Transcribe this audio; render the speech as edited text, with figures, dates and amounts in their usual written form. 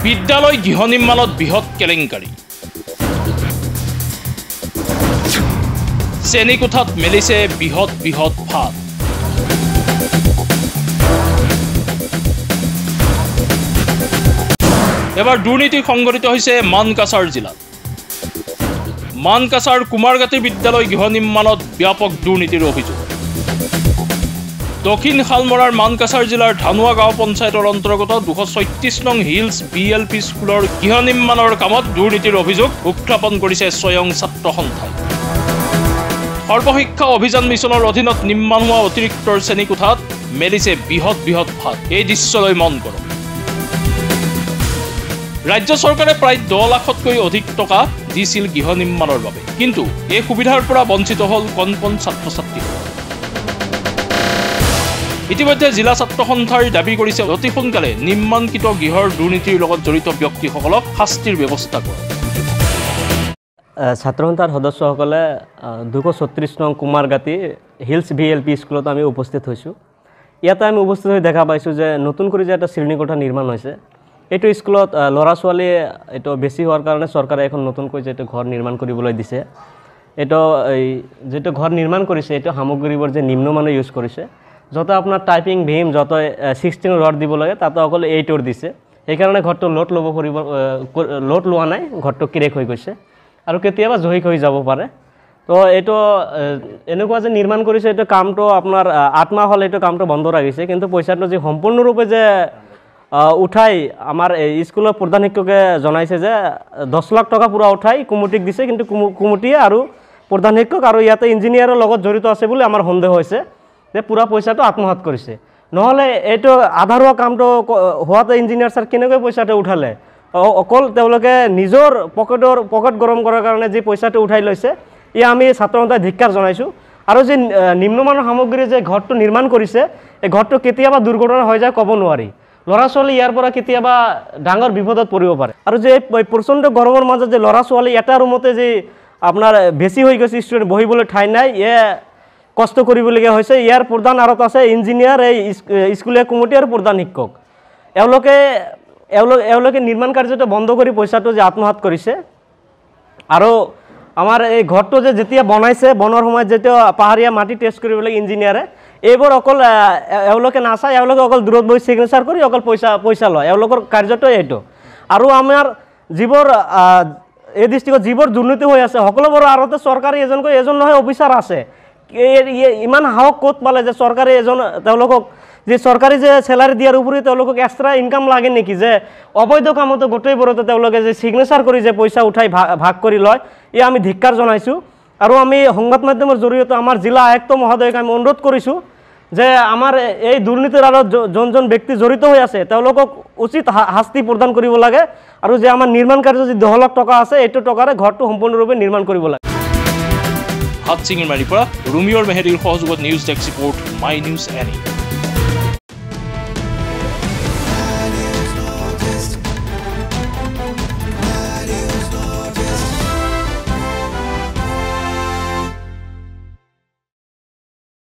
বিদ্যালয় গৃহ নিৰ্মাণত বৃহৎ কেলেংকাৰী শ্ৰেণীকোঠাত মেলিছে বৃহৎ বৃহৎ ফাঁদ এবাৰ দুৰ্নীতি সংঘটিত হৈছে মানকাছাৰ জিলাত মানকাছাৰ কুমাৰগাতি বিদ্যালয় গৃহ নিৰ্মাণত ব্যাপক দুৰ্নীতিৰ অভিযোগ দক্ষিণ শালমৰাৰ মানকাছাৰ জিলাৰ ধানুৱা গাঁও পঞ্চায়তৰ অন্তৰ্গত 236 নং হিলছ BLP স্কুলৰ গৃহ নিৰ্মাণৰ কামত দুৰ্নীতিৰ অভিযোগ উত্থাপন কৰিছে স্বয়ং ছাত্ৰ সন্থাই সৰ্বশিক্ষা অভিযান মিছনৰ অধীনত নিৰ্মাণ হোৱা অতিৰিক্ত শ্ৰেণীকোঠাত মেলিছে বৃহৎ বৃহৎ ফাঁদ এই দৃশ্যলৈ মন কৰক ৰাজ্য চৰকাৰে প্ৰায় 10 লাখতকৈ অধিক টকা দিছিল গৃহ নিৰ্মাণৰ বাবে কিন্তু এই সুবিধাৰ পৰা বঞ্চিত হ'ল কণ কণ ছাত্ৰ ছাত্ৰী ইতিমধ্যে জিলা ছাত্ৰ সন্থাৰ দাবী কৰিছে অতি সোনকালে নিৰ্মাণকৃত গৃহৰ দুৰ্নীতিৰ লগত জড়িত ব্যক্তিসকলক শাস্তিৰ ব্যৱস্থা কৰক ছাত্ৰ সন্থাৰ সদস্যসকলে 236 নং কুমাৰগাতি হিলছ BLP স্কুলত আমি উপস্থিত হৈছোঁ ইয়াতে আমি উপস্থিত হৈ দেখা পাইছোঁ যে নতুন কৰি যে এটা শ্ৰেণীকোঠা নিৰ্মাণ হৈছে এইটো স্কুলত ল'ৰা ছোৱালী এইটো বেছি হোৱাৰ কাৰণে চৰকাৰে এখন নতুনকৈ যেটো ঘৰ নিৰ্মাণ কৰিবলৈ দিছে এইটো যেটো ঘৰ নিৰ্মাণ কৰিছে এইটো সামগ্ৰীবোৰ যে নিম্নমানৰ ইউজ কৰিছে যত আপোনাৰ টাইপিং ভীম যত 16 ৰড দিব লাগে তাতে অকল 8 ৰ দিছে সেইকাৰণে ঘৰটো লোট লোৱা নাই ঘৰটো ক্ৰেক হৈ গৈছে আৰু কেতিয়াবা জহিক হৈ যাব পাৰে তো এইটো এনেকুৱা যে নিৰ্মাণ কৰিছে এইটো কামটো আপোনাৰ 8 মাহ হল এইটো কামটো বন্ধ ৰাখিছে কিন্তু পইচাটো যে সম্পূৰ্ণৰূপে যে উঠাই আমাৰ স্কুলৰ প্ৰধান শিক্ষকে জনাইছে যে 10 লাখ টকা পুৰা উঠাই কমিটিক দিছে কিন্তু কমিটিয়ে আৰু প্ৰধান শিক্ষক আৰু ইয়াতে ইঞ্জিনিয়াৰৰ লগত জড়িত আছে বুলি আমাৰ সন্দেহ হৈছে যে পুৰা পইচাটো আত্মসাৎ কৰিছে নহলে এইটো আধাৰুৱা কামটো হোৱাতে ইঞ্জিনিয়াৰ স্যাৰ কেনেকৈ পইচাটো উঠালে অকল তেওঁলোকে নিজৰ পকেট গৰম কৰাৰ কাৰণে যে পইচাটো উঠাই লৈছে ই আমি ছাত্ৰ সন্থাই ধিক্কাৰ জনাইছো আৰু যে নিম্নমানৰ সামগ্ৰী যে ঘৰটো নিৰ্মাণ কৰিছে এই ঘৰটো কেতিয়াবা দুৰ্ঘটনা হৈ যায় ক'ব নোৱাৰি ল'ৰা ছোৱালী ইয়াৰ পৰা কেতিয়াবা ডাঙৰ বিপদত পৰিব পাৰে আৰু যে প্ৰচণ্ড গৰমৰ মাজত যে ল'ৰা ছোৱালী এটা ৰুমতে যে আপোনাৰ বেছি হৈ গৈছে ষ্টুডেন্ট বহিবলৈ ঠাই নাই কষ্ট কৰিবলগীয়া হৈছে ইয়াৰ প্ৰধান আৰত আছে ইঞ্জিনিয়াৰ এই স্কুলীয়া কমিটি আৰু প্ৰধান শিক্ষক এওঁলোকে নিৰ্মাণ কাৰ্যটো বন্ধ কৰি পইচাটো যে আত্মসাৎ কৰিছে আৰু আমাৰ এই ঘৰটো যে যেতিয়া বনাইছে বনৰ সময়ত যেতিয়া পাহাৰীয়া মাটি টেষ্ট কৰিবলৈ ইঞ্জিনিয়াৰে এইবোৰ অকল এওঁলোকে নাচায় এওঁলোকে অকল দূৰত বহি সিগনেচাৰ কৰি অকল পইচা লয় এওঁলোকৰ কাৰ্যটো এইটো আৰু আমাৰ যিবোৰ এই ডিষ্ট্ৰিক্টত যিবোৰ দুৰ্নীতি হৈ আছে সকলোবোৰ আৰতে চৰকাৰী এজন নহয় অফিচাৰ আছে ইমান হাওক কোত পালে যে চৰকাৰী তেওঁলোকক যে চৰকাৰী যে স্যালাৰি দিয়াৰ উপৰি তেওঁলোকক এক্সট্ৰা ইনকাম লাগে নেকি যে অবৈধ কামতো গোটেইবোৰতে তেওঁলোকে যে সিগনেচাৰ কৰি যে পইচা উঠাই ভাগ কৰি লয় এই আমি ধিক্কাৰ জনাইছো আৰু আমি সংবাদ মাধ্যমৰ জৰিয়তে আমাৰ জিলা আয়ুক্ত মহোদয়ক আমি অনুৰোধ কৰিছো যে আমাৰ এই দুৰ্নীতিৰ আৰত যোনজন ব্যক্তি জড়িত হৈ আছে তেওঁলোকক উচিত শাস্তি প্ৰদান কৰিব লাগে আৰু যে আমাৰ নিৰ্মাণ কাৰ্য যে 10 লাখ টকা আছে এইটো টকাৰে ঘৰটো সম্পূৰ্ণৰূপে নিৰ্মাণ কৰিব লাগে হাতচিঙিৰ মাৰিৰ পৰা ৰুমিয়ৰ মেহেৰিৰ সহযোগত news desk report my news any